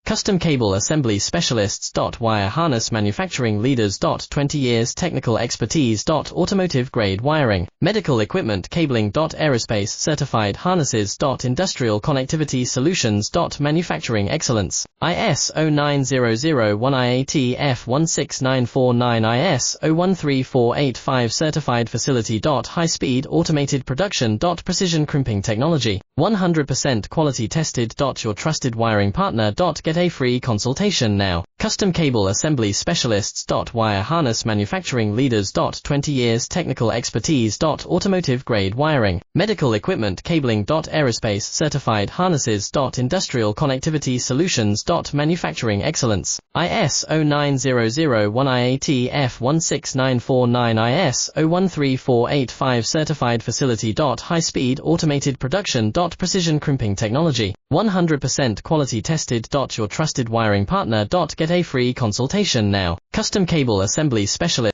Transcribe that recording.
Custom Cable Assembly Specialists. Wire Harness Manufacturing Leaders. 20 years Technical Expertise. Automotive Grade Wiring, Medical Equipment Cabling. Aerospace Certified Harnesses. Industrial Connectivity Solutions. Manufacturing Excellence, ISO13485 16949 ISO13485 Certified Facility. High-speed automated production. Precision crimping technology, 100% quality tested. Your trusted wiring partner. Get a free consultation now. Custom Cable Assembly Specialists. Wire Harness Manufacturing Leaders. 20 years Technical Expertise. Automotive Grade Wiring, Medical Equipment Cabling. Aerospace Certified Harnesses. Industrial Connectivity Solutions. Manufacturing Excellence, ISO9001 IATF 16949 ISO13485 Certified Facility. High-speed automated production. Precision crimping technology, 100% quality tested. Your trusted wiring partner. Get a free consultation now. Custom Cable Assembly Specialist.